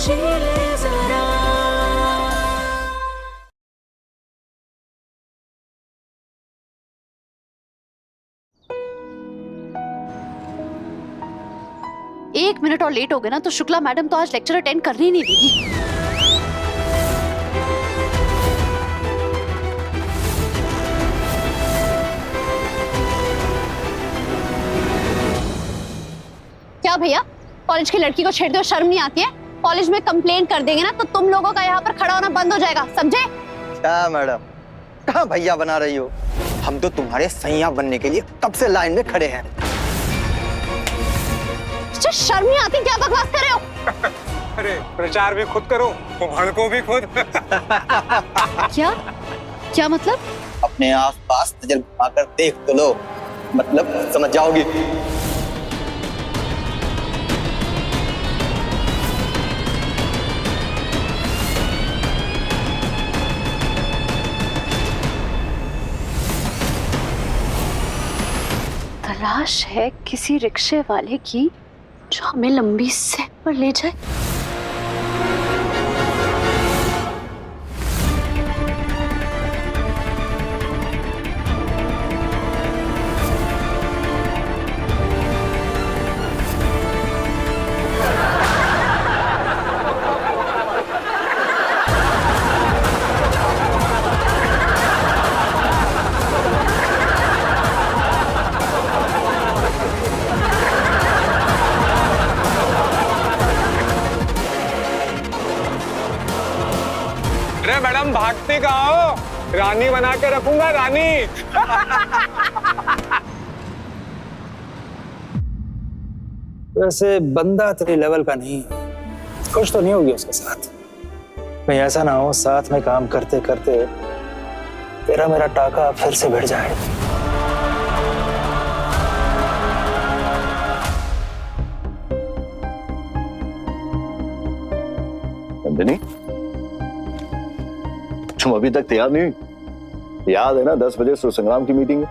जी ले जरा। एक मिनट और लेट हो गए ना तो शुक्ला मैडम तो आज लेक्चर अटेंड करने ही नहीं देगी। क्या भैया, कॉलेज की लड़की को छेड़ते हो, शर्म नहीं आती है? कॉलेज में कंप्लेंट कर देंगे ना तो तुम लोगों का यहाँ पर खड़ा होना बंद हो जाएगा, समझे? क्या मैडम, कहाँ भैया बना रही हो? हम तो तुम्हारे सैया बनने के लिए कब से लाइन में खड़े हैं। शर्म नहीं आती? क्या बकवास कर रहे हो? अरे प्रचार भी खुद करो, भड़को भी खुद। क्या क्या मतलब? अपने आस पास नजर घुमाकर देख तो लो, मतलब समझ जाओगी। तलाश है किसी रिक्शे वाले की जो हमें लंबी सैर पर ले जाए। अरे मैडम भागती कहाँ हो? रानी बना के रखूंगा, रानी। वैसे बंदा तेरे लेवल का नहीं, खुश तो नहीं होगी उसके साथ। कहीं ऐसा ना हो साथ में काम करते करते तेरा मेरा टाका फिर से भिड़ जाए। नंदिनी, तुम अभी तक तैयार नहीं हुई? याद है ना 10 बजे सुर संग्राम की मीटिंग है।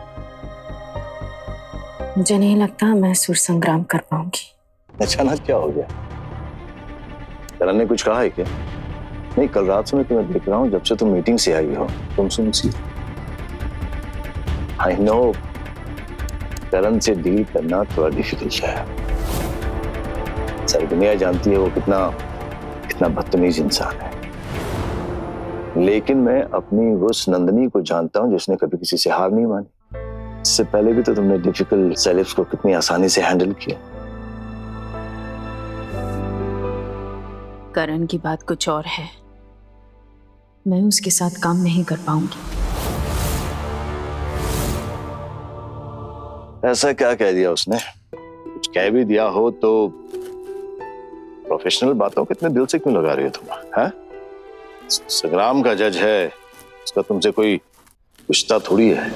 मुझे नहीं लगता मैं सुर संग्राम कर पाऊंगी। अचानक क्या हो गया? करण ने कुछ कहा है क्या? नहीं, कल रात से मैं तुम्हें देख रहा हूं, जब से तुम मीटिंग से आई हो तुम सुन सी। आई नो करण से डील करना थोड़ा डिफिकल्ट है। सारी दुनिया जानती है वो कितना बदतमीज इंसान है, लेकिन मैं अपनी उस नंदिनी को जानता हूं जिसने कभी किसी से हार नहीं मानी। इससे पहले भी तो तुमने डिफिकल्ट सेलेब्स को कितनी आसानी से हैंडल किया। करण की बात कुछ और है, मैं उसके साथ काम नहीं कर पाऊंगी। ऐसा क्या कह दिया उसने? कुछ कह भी दिया हो तो प्रोफेशनल बातों को इतने दिल से क्यों लगा रही हो तुम? हैं? संग्राम का जज है, उसका तुमसे कोई रिश्ता थोड़ी है।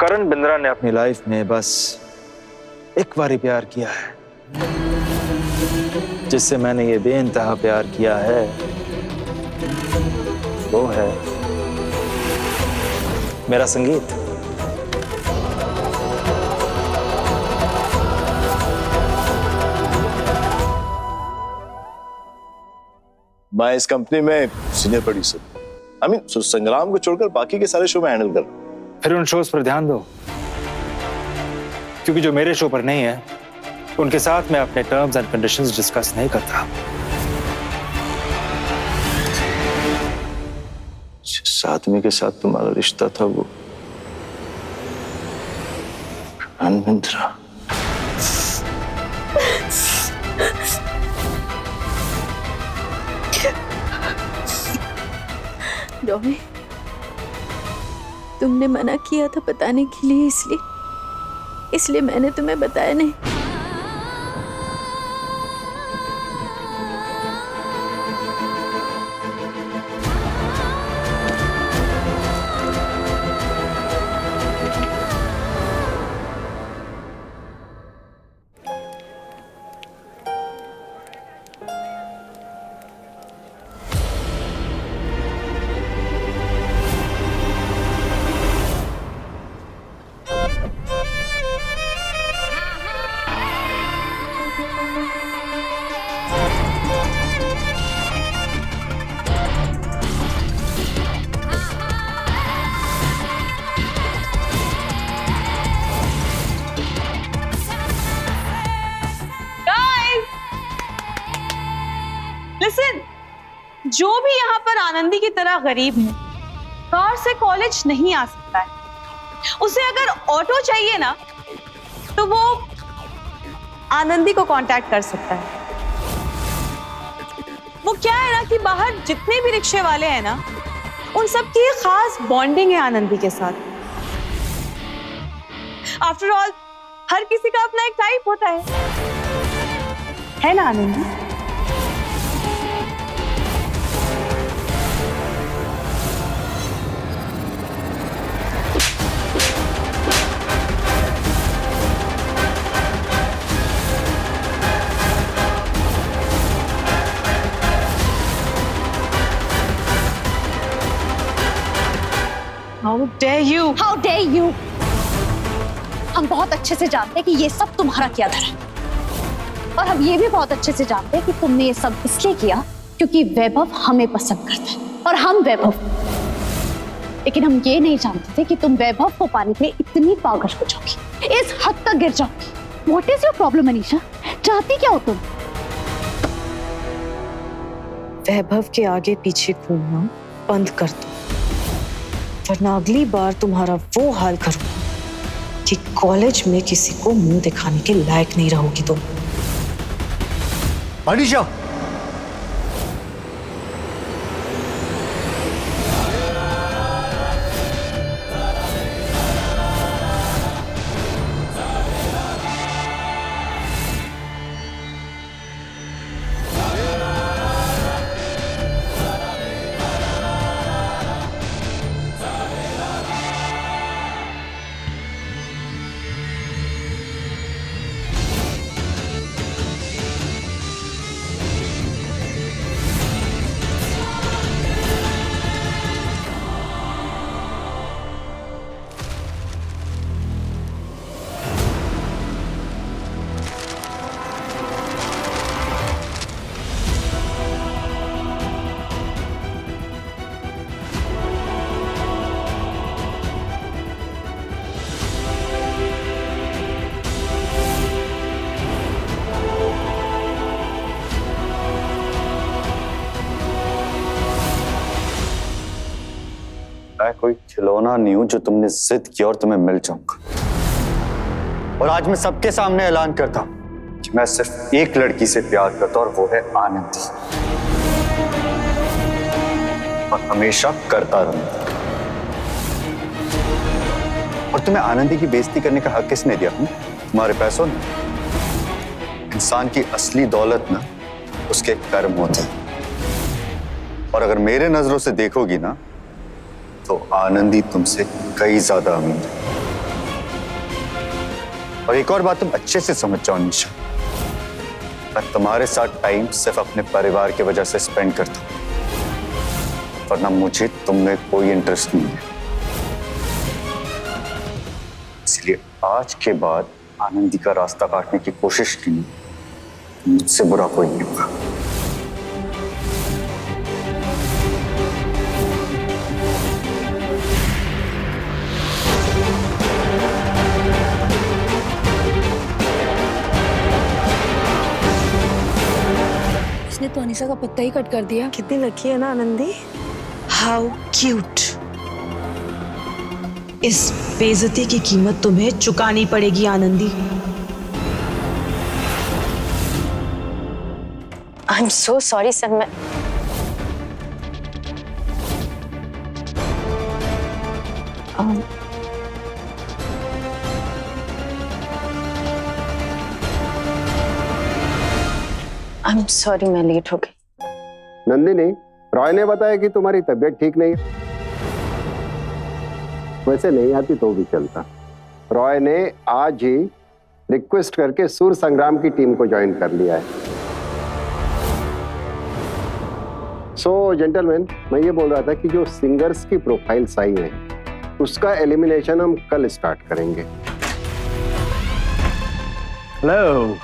करण बिंद्रा ने अपनी लाइफ में बस एक बार ही प्यार किया है, जिससे मैंने ये बेइंतहा प्यार किया है वो है मेरा संगीत। मैं इस कंपनी में सीनियर प्रोड्यूसर, आई मीन संग्राम को छोड़कर बाकी के सारे शो में हैंडल कर रहा हूं। फिर उन शोज पर ध्यान दो, क्योंकि जो मेरे शो पर नहीं है उनके साथ मैं अपने टर्म्स एंड कंडीशंस डिस्कस नहीं करता। जिस आदमी के साथ तुम्हारा रिश्ता था वो करण बिंद्रा। रॉबी, तुमने मना किया था बताने के लिए, इसलिए मैंने तुम्हें बताया नहीं। पर आनंदी की तरह गरीब है, कार से कॉलेज नहीं आ सकता है। उसे अगर ऑटो चाहिए ना तो वो आनंदी को कांटेक्ट कर सकता है। वो क्या है ना कि बाहर जितने भी रिक्शे वाले हैं ना, उन सब की खास बॉन्डिंग है आनंदी के साथ। आफ्टर ऑल हर किसी का अपना एक टाइप होता है ना Anandi? How dare you? How dare you? हम बहुत अच्छे से जानते हैं कि ये सब तुम्हारा किया धरा है, और हम ये भी बहुत अच्छे से जानते हैं कि तुमने ये सब इसलिए किया क्योंकि वैभव हमें पसंद करता है और हम वैभव। लेकिन हम ये नहीं जानते थे कि तुम वैभव को पाने के लिए इतनी पागल हो जाओगी, इस हद तक गिर जाओगी। What is your problem, Anisha? चाहती क्या हो तुम? वैभव के आगे पीछे घूमना बंद कर दो, वरना अगली बार तुम्हारा वो हाल करूंगा कि कॉलेज में किसी को मुंह दिखाने के लायक नहीं रहोगी तुम। अनीशा, मैं कोई खिलौना नहीं हूं जो तुमने जिद की और तुम्हें मिल जाऊंगा। और आज मैं सबके सामने ऐलान करता हूं कि मैं सिर्फ एक लड़की से प्यार करता हूं और वो है आनंदी, और हमेशा करता रहूंगा। और तुम्हें आनंदी की बेइज्जती करने का हक किसने दिया? तुम्हारे पैसों ने? इंसान की असली दौलत ना उसके कर्म होते हैं, और अगर मेरे नजरों से देखोगी ना तो आनंदी तुमसे कई ज्यादा अमीर है। और एक और बात तुम अच्छे से समझ जाओ निशा, मैं तुम्हारे साथ टाइम सिर्फ अपने परिवार की वजह से स्पेंड करता हूं, वरना मुझे तुम में कोई इंटरेस्ट नहीं है। इसलिए आज के बाद आनंदी का रास्ता काटने की कोशिश की, मुझसे बुरा कोई नहीं होगा। इसने तो अनीशा का पत्ता ही कट कर दिया। कितनी लकी है ना आनंदी। How cute. इस बेइज्जती की कीमत तुम्हें चुकानी पड़ेगी Anandi. I am so sorry sir, मैं आई एम सॉरी, मैं लेट हो गई। नंदिनी, रॉय ने बताया कि तुम्हारी तबीयत ठीक नहीं है। वैसे नहीं आती तो भी चलता। रॉय ने आज ही रिक्वेस्ट करके सूर संग्राम की टीम को ज्वाइन कर लिया है। सो जेंटलमैन, मैं ये बोल रहा था कि जो सिंगर्स की प्रोफाइल्स आई है उसका एलिमिनेशन हम कल स्टार्ट करेंगे। हेलो।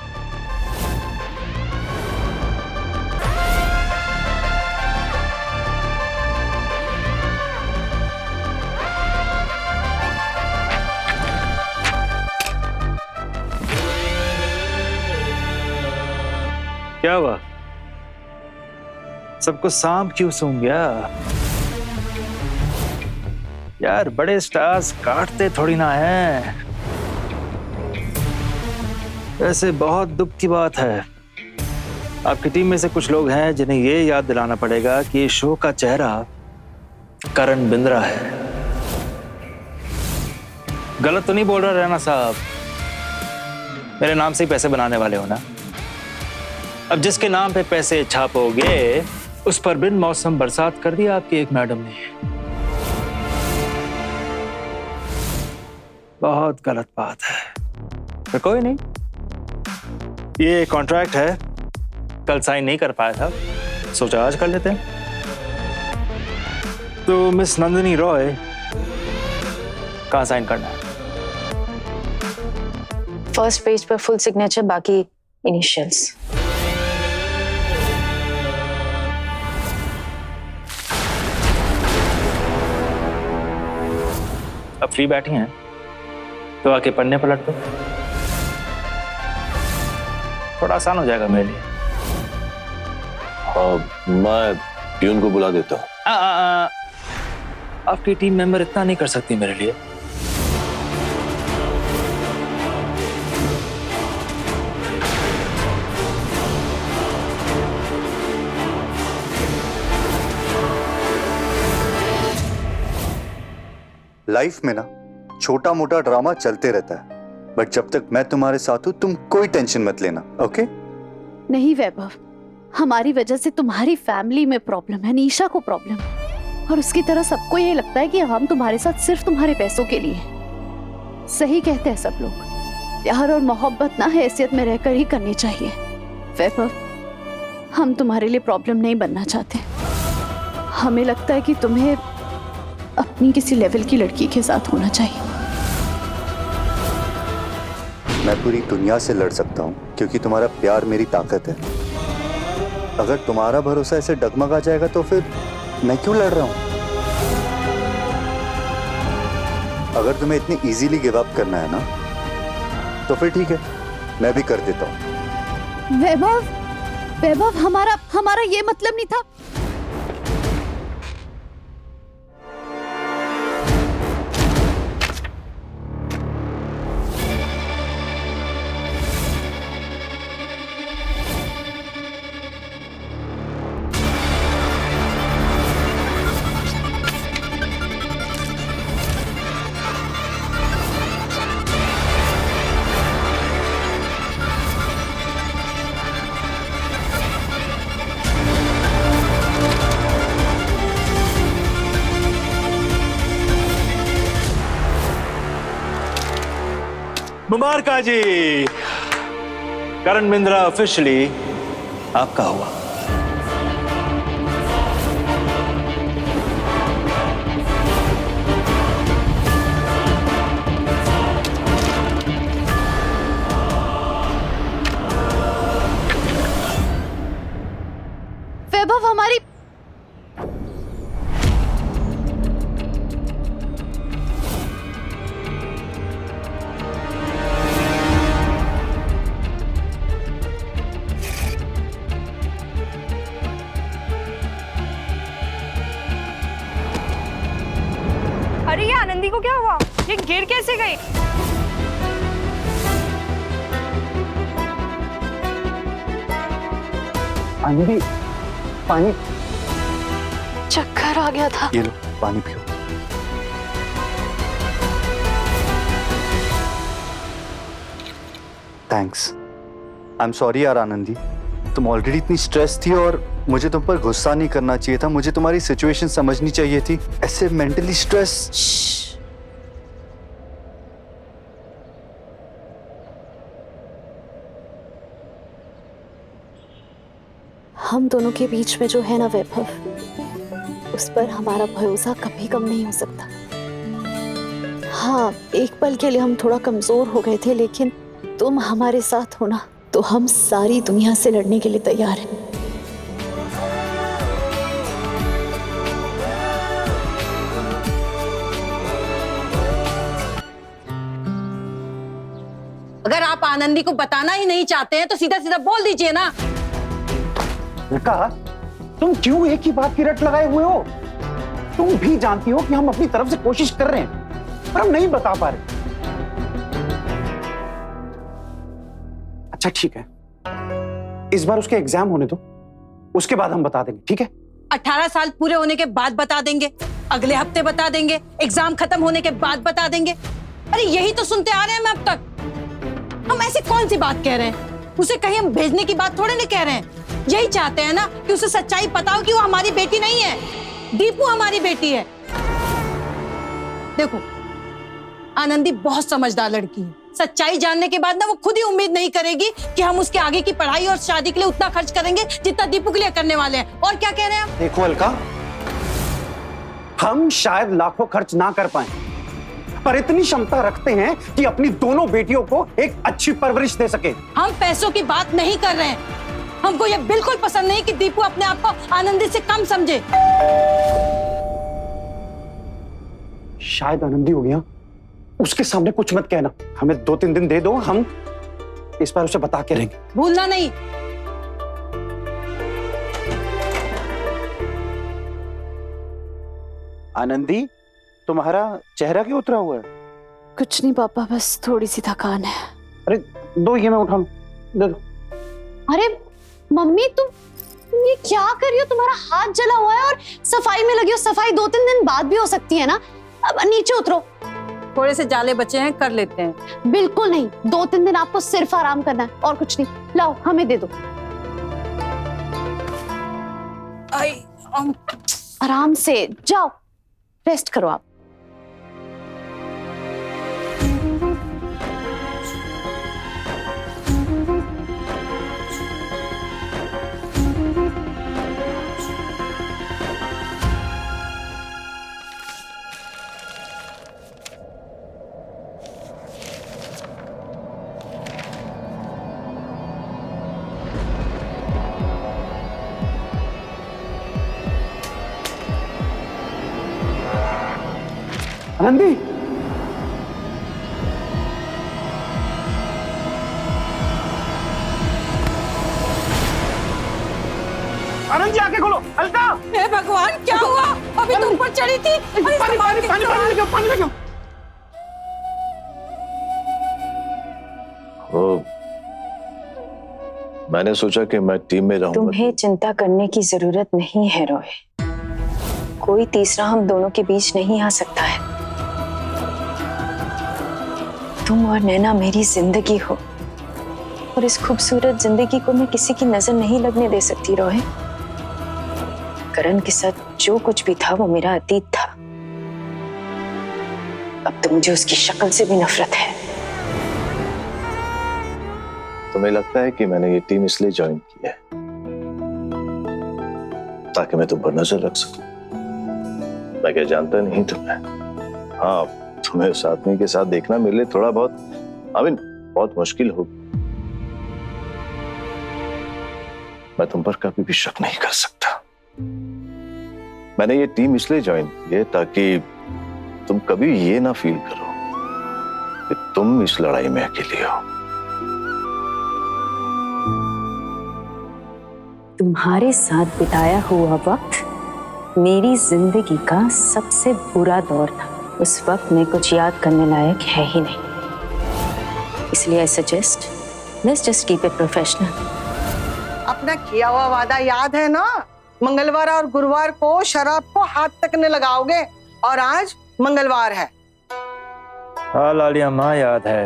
क्या हुआ? सबको सांप क्यों सूंघ गया? यार बड़े स्टार्स काटते थोड़ी ना है। वैसे बहुत दुख की बात है, आपकी टीम में से कुछ लोग हैं जिन्हें ये याद दिलाना पड़ेगा कि ये शो का चेहरा करण बिंद्रा है। गलत तो नहीं बोल रहा रैना साहब? मेरे नाम से ही पैसे बनाने वाले हो ना? अब जिसके नाम पे पैसे छापोगे उस पर बिन मौसम बरसात कर दिया आपकी एक मैडम ने। बहुत गलत बात है, पर कोई नहीं, ये कॉन्ट्रैक्ट है, कल साइन नहीं कर पाया था, सोचा आज कर लेते हैं। तो मिस नंदिनी रॉय, कहाँ साइन करना है? फर्स्ट पेज पर फुल सिग्नेचर, बाकी इनिशियल्स। अब फ्री बैठी हैं तो आके पन्ने पलट दो, थोड़ा आसान हो जाएगा मेरे लिए। मैं प्यून को बुला देता हूँ। आपकी टीम मेंबर इतना नहीं कर सकती मेरे लिए। लाइफ में ना छोटा मोटा ड्रामा चलते रहता है, बट जब तक मैं तुम्हारे साथ हूं तुम कोई टेंशन मत लेना, ओके? नहीं वैभव, हमारी वजह से तुम्हारी फैमिली में प्रॉब्लम है, निशा को प्रॉब्लम है, और उसकी तरह सबको ये लगता है कि हम तुम्हारे साथ सिर्फ तुम्हारे पैसों के लिए। सही कहते हैं सब लोग, प्यार और मोहब्बत ना हैसियत में रहकर ही करनी चाहिए। वैभव, हम तुम्हारे लिए प्रॉब्लम नहीं बनना चाहते। हमें लगता है कि तुम्हें अपनी किसी लेवल की लड़की के साथ होना चाहिए। मैं पूरी दुनिया से लड़ सकता हूं क्योंकि तुम्हारा प्यार मेरी ताकत है। अगर तुम्हारा भरोसा ऐसे डगमगा जाएगा तो फिर मैं क्यों लड़ रहा हूं? अगर तुम्हें इतनी इजीली गिव अप करना है ना तो फिर ठीक है, मैं भी कर देता हूं। वैभव, वैभव, हमारा ये मतलब नहीं था। मुबारका जी, करण बिंद्रा ऑफिशियली आपका हुआ। वैभव, हमारी अरे ये आनंदी को क्या हुआ? ये गिर कैसे गई? आनंदी, पानी। चक्कर आ गया था। ये लो पानी पियो। थैंक्स। आई एम सॉरी यार आनंदी, तुम ऑलरेडी इतनी स्ट्रेस थी और मुझे तुम पर गुस्सा नहीं करना चाहिए था। मुझे तुम्हारी सिचुएशन समझनी चाहिए थी। ऐसे मेंटली स्ट्रेस। हम दोनों के बीच में जो है ना वैभव, उस पर हमारा भरोसा कभी कम नहीं हो सकता। हाँ, एक पल के लिए हम थोड़ा कमजोर हो गए थे, लेकिन तुम हमारे साथ हो ना, तो हम सारी दुनिया से लड़ने के लिए तैयार हैं। अगर आप आनंदी को बताना ही नहीं चाहते हैं तो सीधा सीधा बोल दीजिए ना। कहा तुम क्यों एक ही बात की रट लगाए हुए हो? तुम भी जानती हो कि हम अपनी तरफ से कोशिश कर रहे हैं पर हम नहीं बता पा रहे। अच्छा ठीक है, इस बार उसके एग्जाम होने दो, उसके बाद हम बता देंगे, ठीक है? 18 साल पूरे होने के बाद बता देंगे, अगले हफ्ते बता देंगे, एग्जाम खत्म होने के बाद बता देंगे। अरे यही तो सुनते आ रहे हैं हम अब तक। हम ऐसी कौन सी बात कह रहे हैं? उसे कहीं हम भेजने की बात थोड़े नहीं कह रहे हैं। यही चाहते हैं ना कि उसे सच्चाई पता हो कि वो हमारी बेटी नहीं है, दीपू हमारी बेटी है। देखो आनंदी बहुत समझदार लड़की है। सच्चाई जानने के बाद ना वो खुद ही उम्मीद नहीं करेगी कि हम उसके आगे की पढ़ाई और शादी के लिए उतना खर्च करेंगे जितना दीपू के लिए करने वाले हैं। और क्या कह रहे हैं आप? देखो अलका, हम शायद लाखों खर्च ना कर पाए पर इतनी क्षमता रखते हैं कि अपनी दोनों बेटियों को एक अच्छी परवरिश दे सके। हम पैसों की बात नहीं कर रहे हैं। हमको ये बिल्कुल पसंद नहीं कि दीपू अपने आप को आनंदी से कम समझे। शायद आनंदी हो गया, उसके सामने कुछ मत कहना। हमें 2-3 दिन दे दो, हम इस बार उसे बता के रहेंगे। भूलना नहीं। आनंदी, तुम्हारा चेहरा क्यों उतरा हुआ है? कुछ नहीं पापा, बस थोड़ी सी थकान है। अरे दो, ये मैं उठा लूं, दे दो। अरे मम्मी तुम ये क्या कर रही हो? तुम्हारा हाथ जला हुआ है और सफाई में लगी हो। सफाई 2-3 दिन बाद भी हो सकती है ना। अब नीचे उतरो। थोड़े से जाले बचे हैं, कर लेते हैं। बिल्कुल नहीं, 2-3 दिन आपको सिर्फ आराम करना है और कुछ नहीं। लाओ हमें दे दो। आराम से जाओ, रेस्ट करो आप। आनंदी, आनंदी आके खोलो। अलका, हे भगवान क्या हुआ? अभी तो ऊपर चढ़ी थी। पानी पानी पानी पानी लेके आओ, पानी लेके आओ। मैंने सोचा कि मैं टीम में रहूंगा। तुम्हें चिंता करने की जरूरत नहीं है रोहित। कोई तीसरा हम दोनों के बीच नहीं आ सकता है। तुम और नैना मेरी जिंदगी हो और इस खूबसूरत जिंदगी को मैं किसी की नजर नहीं लगने दे सकती रोहित। करण के साथ जो कुछ भी था वो मेरा अतीत था। अब तो मुझे उसकी शक्ल से भी नफरत है। तुम्हें लगता है कि मैंने ये टीम इसलिए ज्वाइन की है ताकि मैं तुम पर नजर रख सकूं? मैं क्या जानता नहीं तुम्हें? हाँ, तुम्हें उस आदमी के साथ देखना मेरे लिए थोड़ा बहुत बहुत मुश्किल हो। मैं तुम पर कभी भी शक नहीं कर सकता। मैंने ये टीम इसलिए ज्वाइन की है ताकि तुम कभी ये ना फील करो कि तुम इस लड़ाई में अकेले हो। तुम्हारे साथ बिताया हुआ वक्त मेरी जिंदगी का सबसे बुरा दौर था। उस वक्त में कुछ याद करने लायक है ही नहीं। इसलिए I suggest let's just keep it professional. अपना किया हुआ वादा याद है ना? मंगलवार और गुरुवार को शराब को हाथ तक न लगाओगे और आज मंगलवार है। हाँ लाली अम्मा, याद है।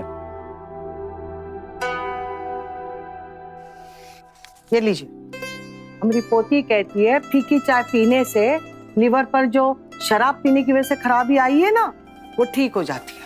ये लीजिए, हमारी पोती कहती है फीकी चाय पीने से लिवर पर जो शराब पीने की वजह से खराबी आई है ना, वो ठीक हो जाती है।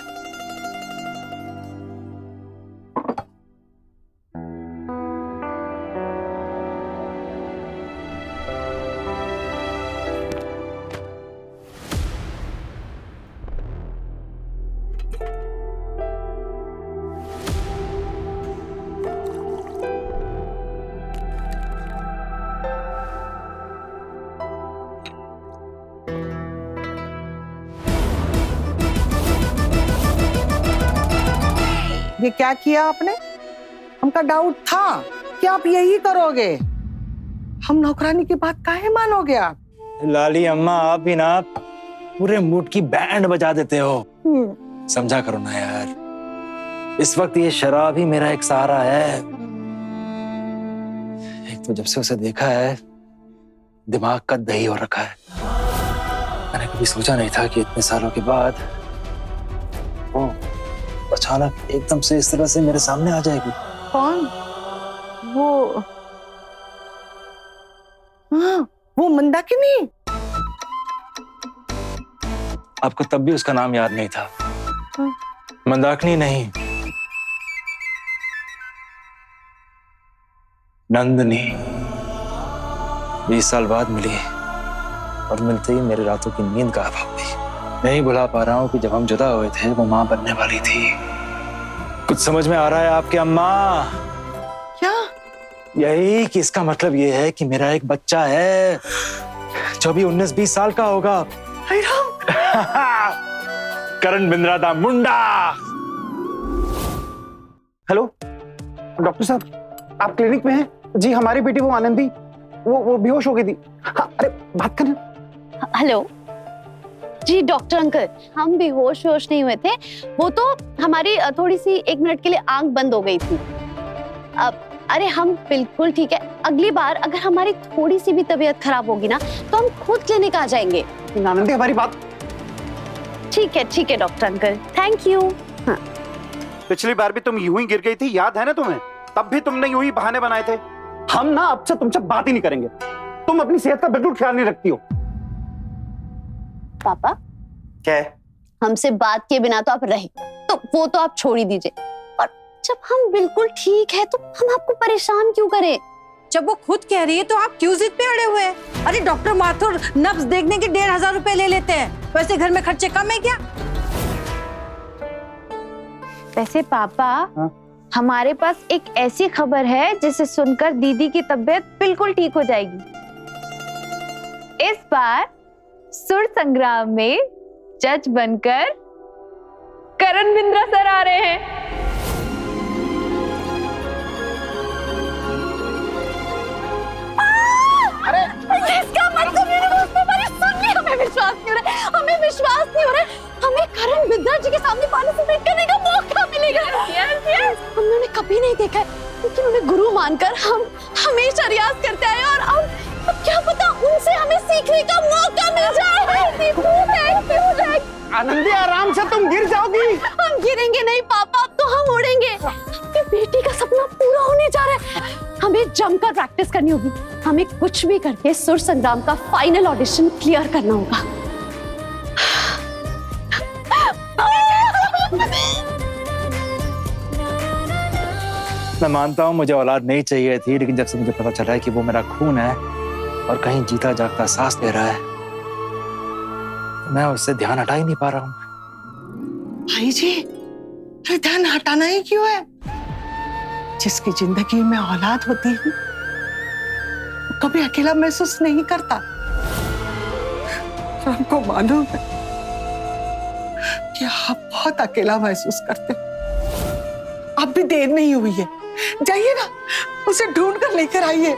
ये क्या किया आपने? हमका डाउट था कि आप यही करोगे। हम नौकरानी की बात काहे मानोगे आप? लाली अम्मा, आप भी ना पूरे मूड की बैंड बजा देते हो। समझा करो ना यार, इस वक्त ये शराब ही मेरा एक सहारा है। एक तो जब से उसे देखा है दिमाग का दही हो रखा है। मैंने कभी सोचा नहीं था कि इतने सालों के बाद वो अचानक एकदम से इस तरह से मेरे सामने आ जाएगी। कौन? वो मंदाकिनी। आपको तब भी उसका नाम याद नहीं था? मंदाकिनी नहीं, नंदनी। 20 साल बाद मिली और मिलते ही मेरी रातों की नींद गायब हो गई। नहीं भुला पा रहा हूं कि जब हम जुदा हुए थे वो मां बनने वाली थी। कुछ समझ में आ रहा है आपके अम्मा? क्या? यही कि इसका मतलब ये है कि मेरा एक बच्चा है जो भी 19-20 साल का होगा। करण बिंद्रा दा मुंडा। हेलो डॉक्टर साहब, आप क्लिनिक में हैं? जी, हमारी बेटी वो आनंदी वो बेहोश हो गई थी। हाँ, अरे बात करें। हेलो जी डॉक्टर अंकल, हम बेहोश होश नहीं हुए थे। वो तो हमारी थोड़ी सी 1 मिनट के लिए आंख बंद हो गई थी। अब अरे हम बिल्कुल ठीक है। अगली बार अगर हमारी थोड़ी सी भी तबीयत खराब होगी ना तो हम खुद क्लिनिक आ जाएंगे। आनंदी, हमारी बात। ठीक है डॉक्टर अंकल, थैंक यू। हाँ। पिछली बार भी तुम यूं ही गिर गई थी, याद है ना तुम्हें? तब भी तुमने यूं ही बहाने बनाए थे। हम ना अब से तुमसे बात ही नहीं करेंगे। तुम अपनी सेहत का बिल्कुल ख्याल नहीं रखती हो। पापा क्या है? हमसे बात किए बिना तो आप रहे, तो वो तो आप छोड़ ही दीजिए। और जब हम बिल्कुल ठीक है तो हम आपको परेशान क्यों करें? जब वो खुद कह रही है तो आप क्यों जिद पे अड़े हुए हैं? अरे डॉक्टर माथुर नब्ज देखने के 1500 रुपए ले लेते हैं, वैसे घर में खर्चे कम है क्या? वैसे पापा, हाँ? हमारे पास एक ऐसी खबर है जिसे सुनकर दीदी की तबीयत बिल्कुल ठीक हो जाएगी। इस बार सुर संग्राम में जज बनकर करण बिंद्रा सर आ रहे हैं। अरे इसका मतलब हमें विश्वास नहीं हो रहा है, हमें विश्वास नहीं हो रहा है। हमें करण बिंद्रा जी के सामने पार्टिसिपेट करने का मौका मिलेगा। हमने कभी नहीं देखा है, लेकिन उन्हें गुरु मानकर हम हमेशा रियाज करते आए और अब क्या पता उनसे हमें सीखने का मौका मिल जाए। आनंदी, आराम से, तुम गिर जाओगी। हम गिरेंगे नहीं पापा, अब तो हम उड़ेंगे। आपकी बेटी का सपना पूरा होने जा रहा है। हमें जमकर प्रैक्टिस करनी होगी। हमें कुछ भी करके सुर संग्राम का फाइनल ऑडिशन क्लियर करना होगा। मैं मानता हूं मुझे औलाद नहीं चाहिए थी, लेकिन जब से मुझे पता चला है कि वो मेरा खून है और कहीं जीता जागता सांस ले रहा है, मैं उससे ध्यान हटा ही नहीं पा रहा हूं। भाई जी, अरे ध्यान हटाना ही क्यों है? जिसकी जिंदगी में औलाद होती है वो कभी अकेला महसूस नहीं करता। हमको मालूम है कि आप बहुत अकेला महसूस करते हैं। अब भी देर नहीं हुई है, जाइए ना, उसे ढूंढ कर लेकर आइए।